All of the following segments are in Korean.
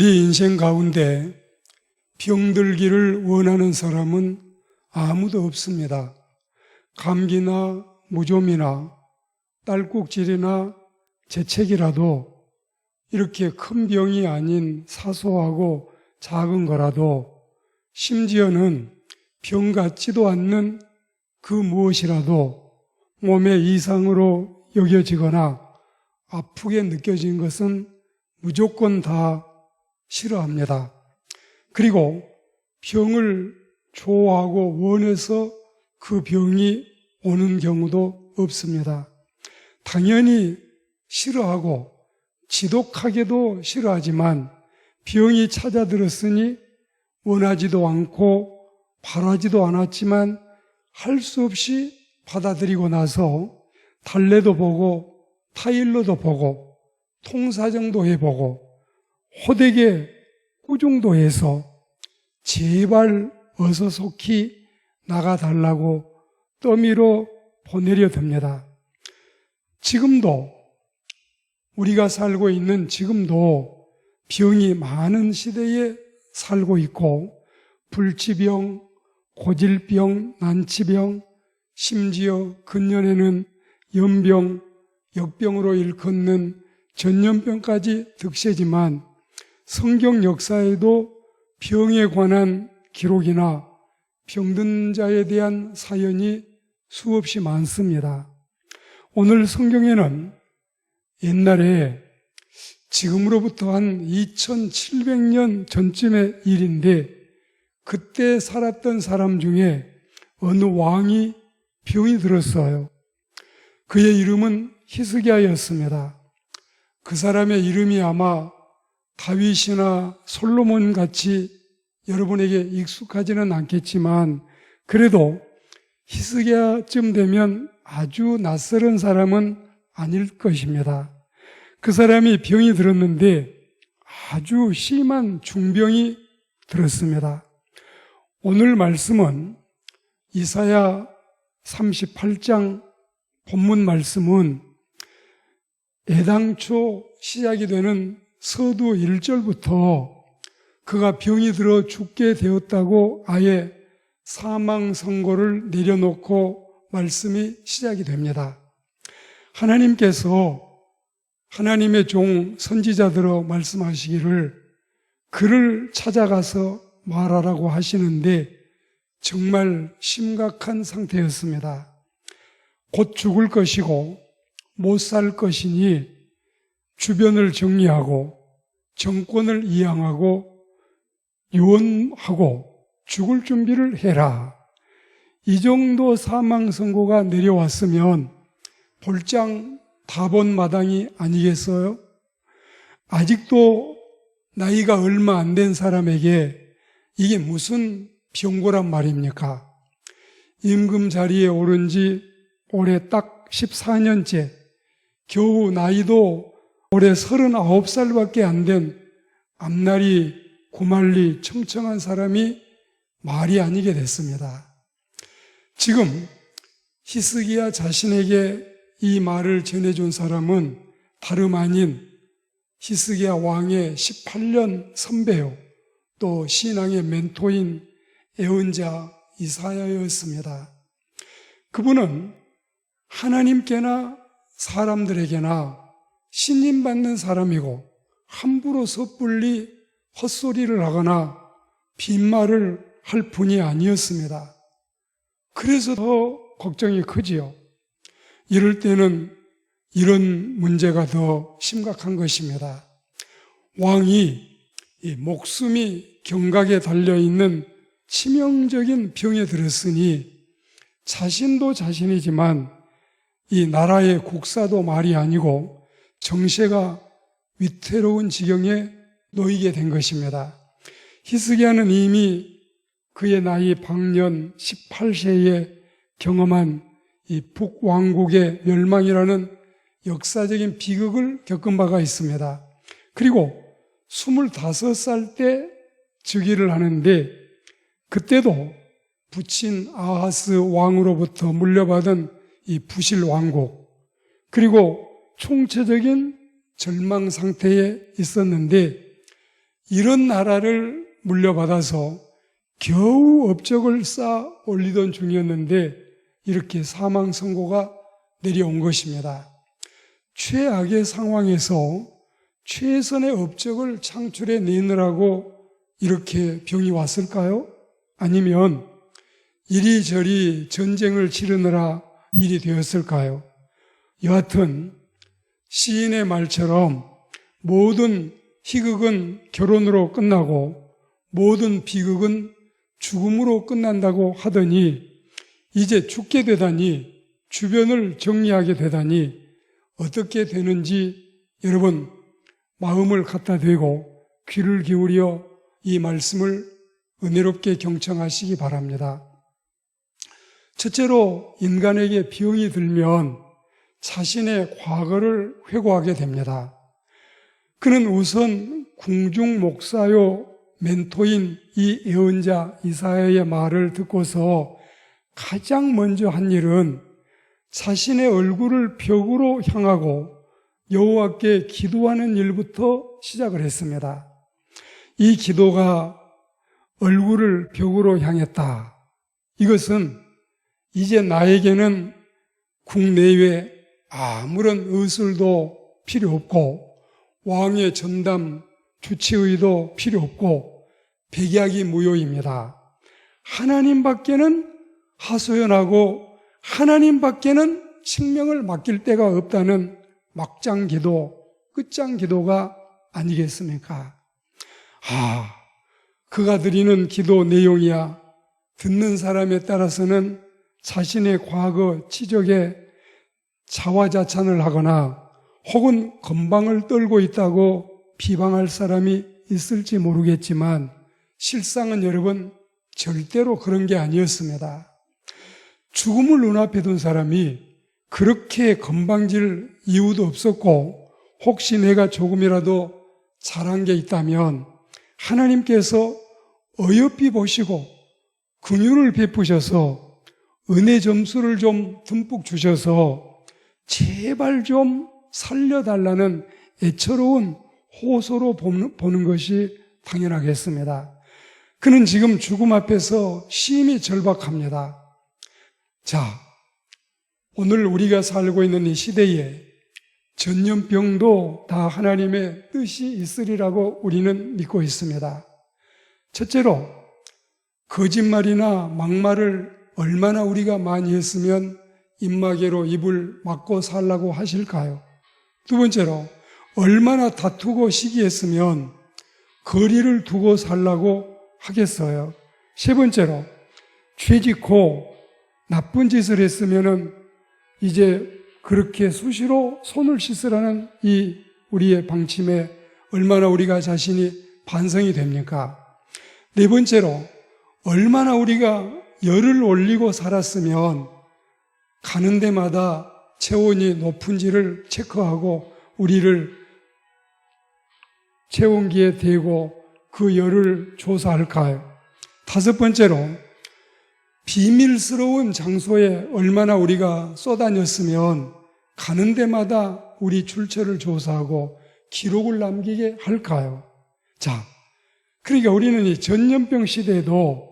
우리 인생 가운데 병들기를 원하는 사람은 아무도 없습니다. 감기나 무좀이나 딸꾹질이나 재채기라도 이렇게 큰 병이 아닌 사소하고 작은 거라도, 심지어는 병 같지도 않는 그 무엇이라도 몸의 이상으로 여겨지거나 아프게 느껴진 것은 무조건 다 싫어합니다. 그리고 병을 좋아하고 원해서 그 병이 오는 경우도 없습니다. 당연히 싫어하고 지독하게도 싫어하지만 병이 찾아들었으니 원하지도 않고 바라지도 않았지만 할 수 없이 받아들이고 나서 달래도 보고 타일러도 보고 통사정도 해보고 호되게 꾸중도 해서 제발 어서 속히 나가달라고 떠미로 보내려 듭니다. 지금도, 우리가 살고 있는 지금도 병이 많은 시대에 살고 있고, 불치병, 고질병, 난치병, 심지어 근년에는 연병, 역병으로 일컫는 전염병까지 득세지만 성경 역사에도 병에 관한 기록이나 병든 자에 대한 사연이 수없이 많습니다. 오늘 성경에는 옛날에, 지금으로부터 한 2700년 전쯤의 일인데, 그때 살았던 사람 중에 어느 왕이 병이 들었어요. 그의 이름은 히스기야였습니다. 그 사람의 이름이 아마 다윗이나 솔로몬 같이 여러분에게 익숙하지는 않겠지만, 그래도 히스기야쯤 되면 아주 낯설은 사람은 아닐 것입니다. 그 사람이 병이 들었는데 아주 심한 중병이 들었습니다. 오늘 말씀은 이사야 38장 본문 말씀은 애당초 시작이 되는 서두 1절부터 그가 병이 들어 죽게 되었다고 아예 사망 선고를 내려놓고 말씀이 시작이 됩니다. 하나님께서 하나님의 종 선지자들어 말씀하시기를 그를 찾아가서 말하라고 하시는데 정말 심각한 상태였습니다. 곧 죽을 것이고 못 살 것이니 주변을 정리하고 정권을 이양하고 유언하고 죽을 준비를 해라. 이 정도 사망 선고가 내려왔으면 볼장 다 본 마당이 아니겠어요? 아직도 나이가 얼마 안 된 사람에게 이게 무슨 병고란 말입니까? 임금 자리에 오른 지 올해 딱 14년째, 겨우 나이도 올해 39살밖에 안 된 앞날이 고말리 청청한 사람이 말이 아니게 됐습니다. 지금 히스기야 자신에게 이 말을 전해준 사람은 다름 아닌 히스기야 왕의 18년 선배요, 또 신앙의 멘토인 예언자 이사야였습니다. 그분은 하나님께나 사람들에게나 신임받는 사람이고 함부로 섣불리 헛소리를 하거나 빈말을 할 분이 아니었습니다. 그래서 더 걱정이 크지요. 이럴 때는 이런 문제가 더 심각한 것입니다. 왕이 이 목숨이 경각에 달려있는 치명적인 병에 들었으니 자신도 자신이지만 이 나라의 국사도 말이 아니고 정세가 위태로운 지경에 놓이게 된 것입니다. 히스기야는 이미 그의 나이 방년 18세에 경험한 이 북왕국의 멸망이라는 역사적인 비극을 겪은 바가 있습니다. 그리고 25살 때 즉위를 하는데, 그때도 부친 아하스 왕으로부터 물려받은 이 부실 왕국, 그리고 총체적인 절망 상태에 있었는데, 이런 나라를 물려받아서 겨우 업적을 쌓아 올리던 중이었는데 이렇게 사망 선고가 내려온 것입니다. 최악의 상황에서 최선의 업적을 창출해 내느라고 이렇게 병이 왔을까요? 아니면 이리저리 전쟁을 치르느라 일이 되었을까요? 여하튼 시인의 말처럼 모든 희극은 결혼으로 끝나고 모든 비극은 죽음으로 끝난다고 하더니 이제 죽게 되다니, 주변을 정리하게 되다니 어떻게 되는지 여러분 마음을 갖다 대고 귀를 기울여 이 말씀을 은혜롭게 경청하시기 바랍니다. 첫째로 인간에게 병이 들면 자신의 과거를 회고하게 됩니다. 그는 우선 궁중 목사요 멘토인 이 예언자 이사야의 말을 듣고서 가장 먼저 한 일은 자신의 얼굴을 벽으로 향하고 여호와께 기도하는 일부터 시작을 했습니다. 이 기도가 얼굴을 벽으로 향했다. 이것은 이제 나에게는 국내외 아무런 의술도 필요 없고 왕의 전담 주치의도 필요 없고 백약이 무효입니다. 하나님밖에는 하소연하고 하나님밖에는 생명을 맡길 데가 없다는 막장기도, 끝장기도가 아니겠습니까? 그가 드리는 기도 내용이야 듣는 사람에 따라서는 자신의 과거 치적에 자화자찬을 하거나 혹은 건방을 떨고 있다고 비방할 사람이 있을지 모르겠지만 실상은 여러분 절대로 그런 게 아니었습니다. 죽음을 눈앞에 둔 사람이 그렇게 건방질 이유도 없었고 혹시 내가 조금이라도 잘한 게 있다면 하나님께서 어여삐 보시고 긍휼을 베푸셔서 은혜 점수를 좀 듬뿍 주셔서 제발 좀 살려달라는 애처로운 호소로 보는 것이 당연하겠습니다. 그는 지금 죽음 앞에서 심히 절박합니다. 자, 오늘 우리가 살고 있는 이 시대에 전염병도 다 하나님의 뜻이 있으리라고 우리는 믿고 있습니다. 첫째로, 거짓말이나 막말을 얼마나 우리가 많이 했으면 입마개로 입을 막고 살라고 하실까요? 두 번째로, 얼마나 다투고 시기했으면 거리를 두고 살라고 하겠어요? 세 번째로, 죄짓고 나쁜 짓을 했으면은 이제 그렇게 수시로 손을 씻으라는 이 우리의 방침에 얼마나 우리가 자신이 반성이 됩니까? 네 번째로, 얼마나 우리가 열을 올리고 살았으면 가는 데마다 체온이 높은지를 체크하고 우리를 체온기에 대고 그 열을 조사할까요? 다섯 번째로, 비밀스러운 장소에 얼마나 우리가 쏘다녔으면 가는 데마다 우리 출처를 조사하고 기록을 남기게 할까요? 자, 그러니까 우리는 이 전염병 시대에도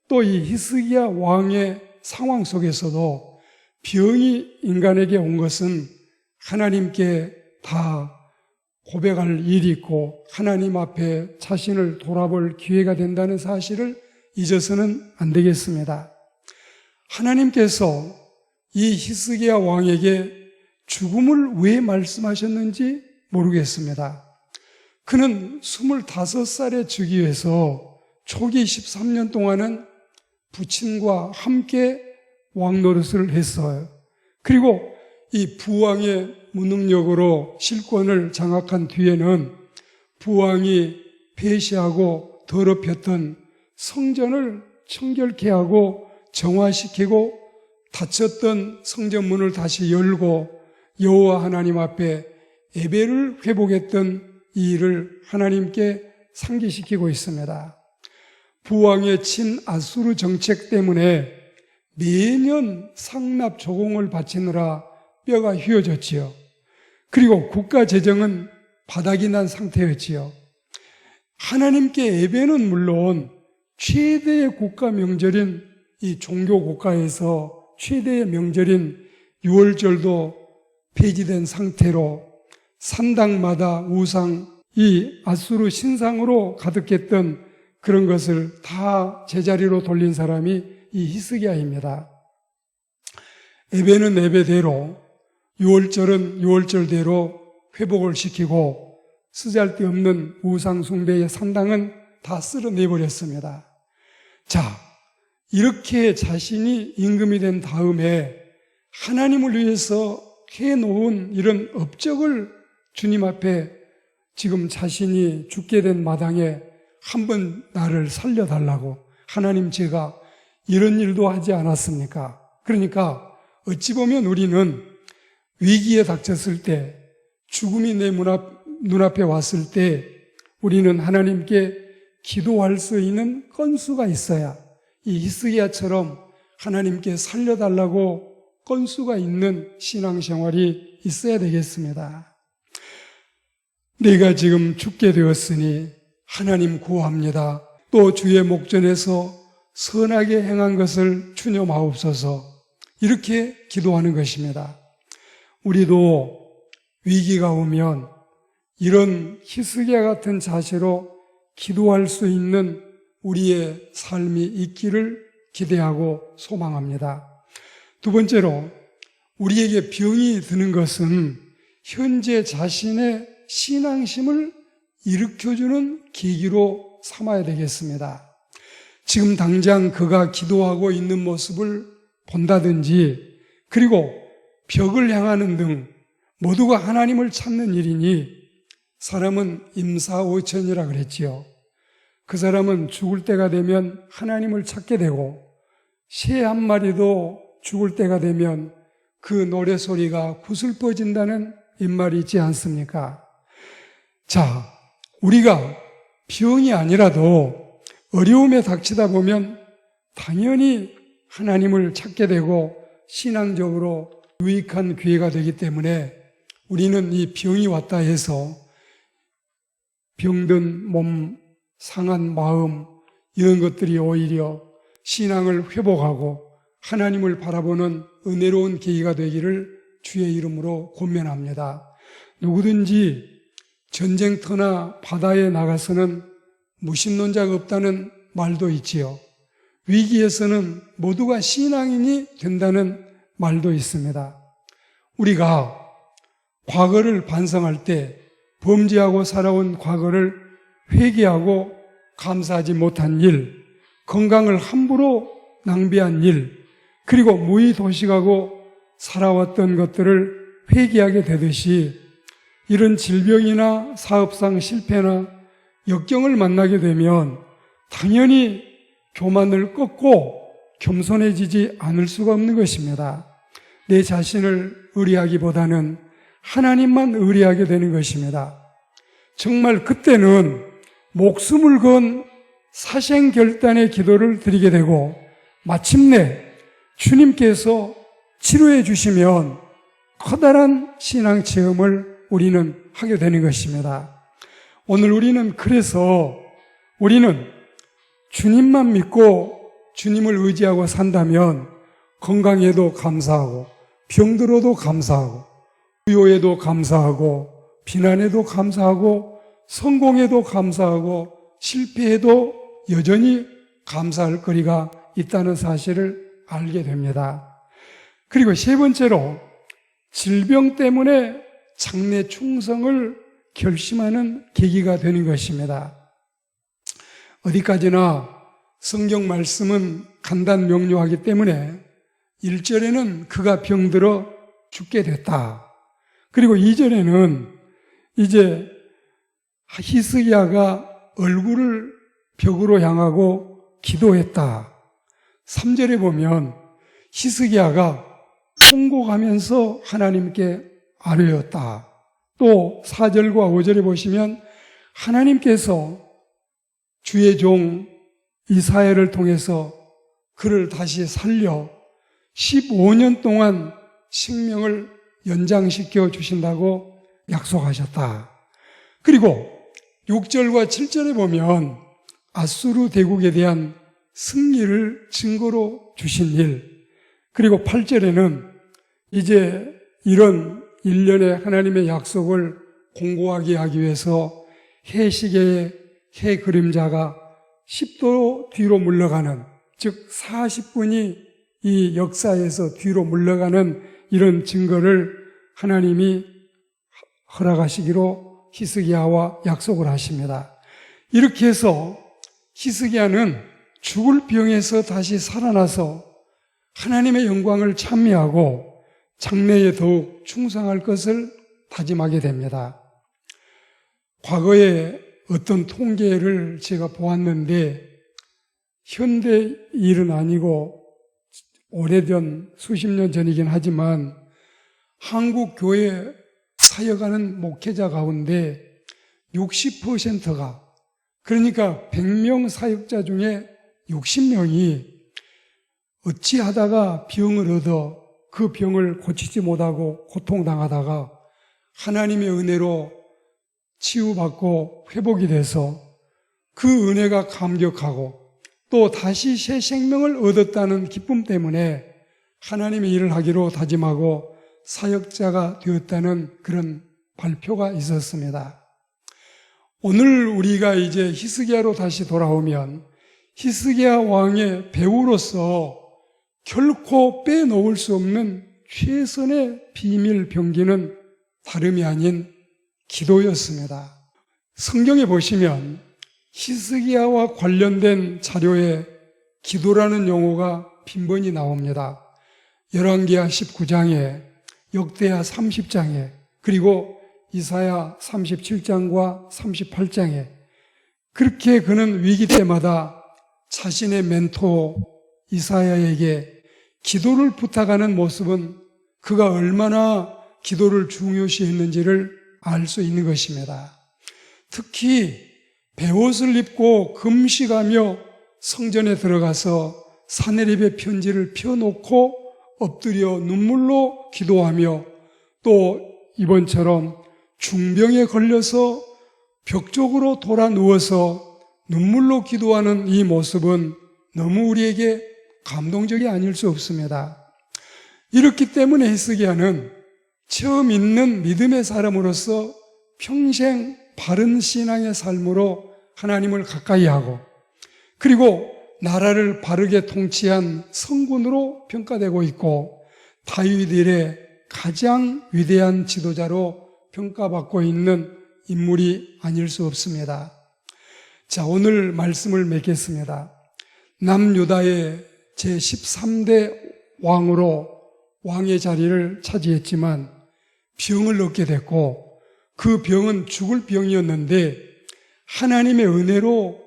또 이 히스기야 왕의 상황 속에서도 병이 인간에게 온 것은 하나님께 다 고백할 일이 있고 하나님 앞에 자신을 돌아볼 기회가 된다는 사실을 잊어서는 안 되겠습니다. 하나님께서 이 히스기야 왕에게 죽음을 왜 말씀하셨는지 모르겠습니다. 그는 25살에 즉위해서 초기 13년 동안은 부친과 함께 왕 노릇을 했어요. 그리고 이 부왕의 무능력으로 실권을 장악한 뒤에는 부왕이 폐시하고 더럽혔던 성전을 청결케 하고 정화시키고 닫혔던 성전문을 다시 열고 여호와 하나님 앞에 예배를 회복했던 이 일을 하나님께 상기시키고 있습니다. 부왕의 친아수르 정책 때문에 매년 상납 조공을 바치느라 뼈가 휘어졌지요. 그리고 국가 재정은 바닥이 난 상태였지요. 하나님께 예배는 물론 최대의 국가 명절인 이 종교 국가에서 최대의 명절인 유월절도 폐지된 상태로 산당마다 우상, 이 아수르 신상으로 가득했던 그런 것을 다 제자리로 돌린 사람이 이 히스기야입니다. 예배는 예배대로, 유월절은 유월절대로 회복을 시키고 쓰잘데없는 우상 숭배의 산당은 다 쓸어내버렸습니다. 자, 이렇게 자신이 임금이 된 다음에 하나님을 위해서 해놓은 이런 업적을 주님 앞에 지금 자신이 죽게 된 마당에 한번 나를 살려달라고, 하나님 제가 이런 일도 하지 않았습니까? 그러니까 어찌 보면 우리는 위기에 닥쳤을 때, 죽음이 내 눈앞에 왔을 때 우리는 하나님께 기도할 수 있는 건수가 있어야, 이 히스기야처럼 하나님께 살려달라고 건수가 있는 신앙생활이 있어야 되겠습니다. 내가 지금 죽게 되었으니 하나님 구합니다. 또 주의 목전에서 선하게 행한 것을 추념하옵소서. 이렇게 기도하는 것입니다. 우리도 위기가 오면 이런 히스기야 같은 자세로 기도할 수 있는 우리의 삶이 있기를 기대하고 소망합니다. 두 번째로, 우리에게 병이 드는 것은 현재 자신의 신앙심을 일으켜주는 계기로 삼아야 되겠습니다. 지금 당장 그가 기도하고 있는 모습을 본다든지, 그리고 벽을 향하는 등 모두가 하나님을 찾는 일이니 사람은 임사오천이라 그랬지요. 그 사람은 죽을 때가 되면 하나님을 찾게 되고, 새 한 마리도 죽을 때가 되면 그 노래소리가 구슬퍼진다는 옛말이 있지 않습니까? 자, 우리가 병이 아니라도 어려움에 닥치다 보면 당연히 하나님을 찾게 되고 신앙적으로 유익한 기회가 되기 때문에 우리는 이 병이 왔다 해서 병든 몸, 상한 마음, 이런 것들이 오히려 신앙을 회복하고 하나님을 바라보는 은혜로운 계기가 되기를 주의 이름으로 권면합니다. 누구든지 전쟁터나 바다에 나가서는 무신론자가 없다는 말도 있지요. 위기에서는 모두가 신앙인이 된다는 말도 있습니다. 우리가 과거를 반성할 때 범죄하고 살아온 과거를 회개하고 감사하지 못한 일, 건강을 함부로 낭비한 일, 그리고 무의도식하고 살아왔던 것들을 회개하게 되듯이 이런 질병이나 사업상 실패나 역경을 만나게 되면 당연히 교만을 꺾고 겸손해지지 않을 수가 없는 것입니다. 내 자신을 의뢰하기보다는 하나님만 의뢰하게 되는 것입니다. 정말 그때는 목숨을 건 사생결단의 기도를 드리게 되고 마침내 주님께서 치료해 주시면 커다란 신앙 체험을 우리는 하게 되는 것입니다. 오늘 우리는 그래서 우리는 주님만 믿고 주님을 의지하고 산다면 건강에도 감사하고 병들어도 감사하고 부요에도 감사하고 비난에도 감사하고 성공에도 감사하고 실패에도 여전히 감사할 거리가 있다는 사실을 알게 됩니다. 그리고 세 번째로 질병 때문에 장래 충성을 결심하는 계기가 되는 것입니다. 어디까지나 성경 말씀은 간단 명료하기 때문에 1절에는 그가 병들어 죽게 됐다. 그리고 2절에는 이제 히스기야가 얼굴을 벽으로 향하고 기도했다. 3절에 보면 히스기야가 통곡하면서 하나님께 아뢰었다. 또 4절과 5절에 보시면 하나님께서 주의 종 이사야를 통해서 그를 다시 살려 15년 동안 생명을 연장시켜 주신다고 약속하셨다. 그리고 6절과 7절에 보면 아수르 대국에 대한 승리를 증거로 주신 일, 그리고 8절에는 이제 이런 일련의 하나님의 약속을 공고하게 하기 위해서 해 시계의 해 그림자가 10도 뒤로 물러가는, 즉 40분이 이 역사에서 뒤로 물러가는 이런 증거를 하나님이 허락하시기로 히스기야와 약속을 하십니다. 이렇게 해서 히스기야는 죽을 병에서 다시 살아나서 하나님의 영광을 찬미하고 장래에 더욱 충성할 것을 다짐하게 됩니다. 과거에 어떤 통계를 제가 보았는데, 현대 일은 아니고 오래전 수십 년 전이긴 하지만 한국 교회 사역하는 목회자 가운데 60%가, 그러니까 100명 사역자 중에 60명이 어찌하다가 병을 얻어 그 병을 고치지 못하고 고통당하다가 하나님의 은혜로 치유받고 회복이 돼서 그 은혜가 감격하고 또 다시 새 생명을 얻었다는 기쁨 때문에 하나님의 일을 하기로 다짐하고 사역자가 되었다는 그런 발표가 있었습니다. 오늘 우리가 이제 히스기야로 다시 돌아오면 히스기야 왕의 배우로서 결코 빼놓을 수 없는 최선의 비밀 병기는 다름이 아닌 기도였습니다. 성경에 보시면 히스기야와 관련된 자료에 기도라는 용어가 빈번히 나옵니다. 열왕기하 19장에, 역대하 30장에, 그리고 이사야 37장과 38장에 그렇게 그는 위기 때마다 자신의 멘토 이사야에게 기도를 부탁하는 모습은 그가 얼마나 기도를 중요시했는지를 알 수 있는 것입니다. 특히 베옷을 입고 금식하며 성전에 들어가서 사내립의 편지를 펴놓고 엎드려 눈물로 기도하며, 또 이번처럼 중병에 걸려서 벽 쪽으로 돌아 누워서 눈물로 기도하는 이 모습은 너무 우리에게 감동적이 아닐 수 없습니다. 이렇기 때문에 히스기야는 처음 있는 믿음의 사람으로서 평생 바른 신앙의 삶으로 하나님을 가까이 하고, 그리고 나라를 바르게 통치한 성군으로 평가되고 있고 다윗 이래 가장 위대한 지도자로 평가받고 있는 인물이 아닐 수 없습니다. 자, 오늘 말씀을 맺겠습니다. 남유다의 제13대 왕으로 왕의 자리를 차지했지만 병을 얻게 됐고, 그 병은 죽을 병이었는데 하나님의 은혜로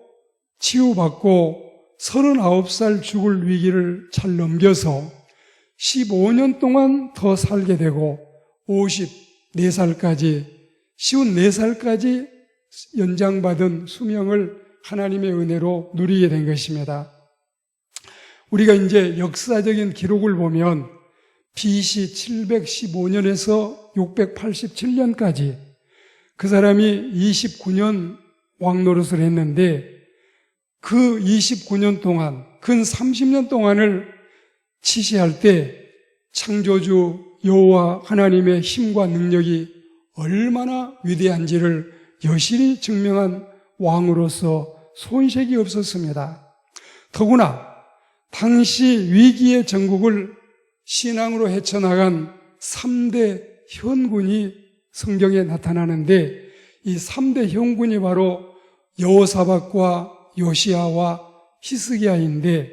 치유받고 39살 죽을 위기를 잘 넘겨서 15년 동안 더 살게 되고 54살까지, 54살까지 연장받은 수명을 하나님의 은혜로 누리게 된 것입니다. 우리가 이제 역사적인 기록을 보면 BC 715년에서 687년까지 그 사람이 29년 왕 노릇을 했는데, 그 29년 동안, 근 30년 동안을 치시할 때 창조주 여호와 하나님의 힘과 능력이 얼마나 위대한지를 여실히 증명한 왕으로서 손색이 없었습니다. 더구나 당시 위기의 전국을 신앙으로 헤쳐나간 3대 현군이 성경에 나타나는데, 이 3대 현군이 바로 여호사밧과 요시야와 히스기야인데,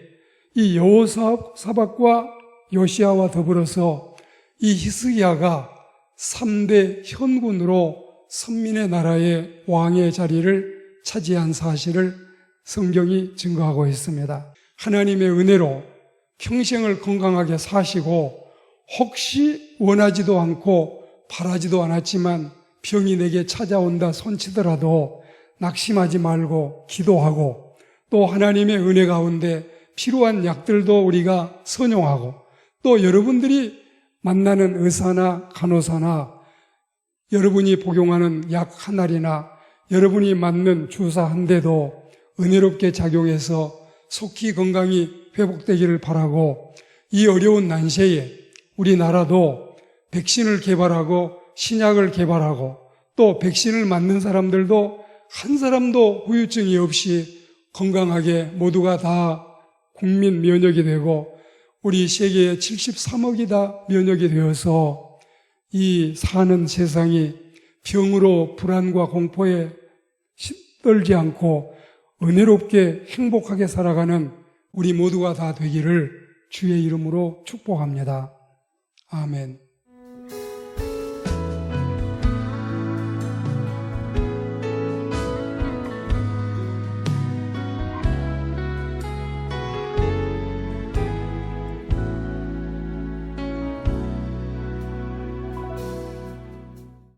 이 여호사밧과 요시야와 더불어서 이 히스기야가 3대 현군으로 선민의 나라의 왕의 자리를 차지한 사실을 성경이 증거하고 있습니다. 하나님의 은혜로 평생을 건강하게 사시고 혹시 원하지도 않고 바라지도 않았지만 병이 내게 찾아온다 손치더라도 낙심하지 말고 기도하고, 또 하나님의 은혜 가운데 필요한 약들도 우리가 선용하고, 또 여러분들이 만나는 의사나 간호사나 여러분이 복용하는 약 한 알이나 여러분이 맞는 주사 한 대도 은혜롭게 작용해서 속히 건강이 회복되기를 바라고, 이 어려운 난세에 우리나라도 백신을 개발하고 신약을 개발하고 또 백신을 맞는 사람들도 한 사람도 후유증이 없이 건강하게 모두가 다 국민 면역이 되고 우리 세계에 73억이 다 면역이 되어서 이 사는 세상이 병으로 불안과 공포에 떨지 않고 은혜롭게 행복하게 살아가는 우리 모두가 다 되기를 주의 이름으로 축복합니다. 아멘.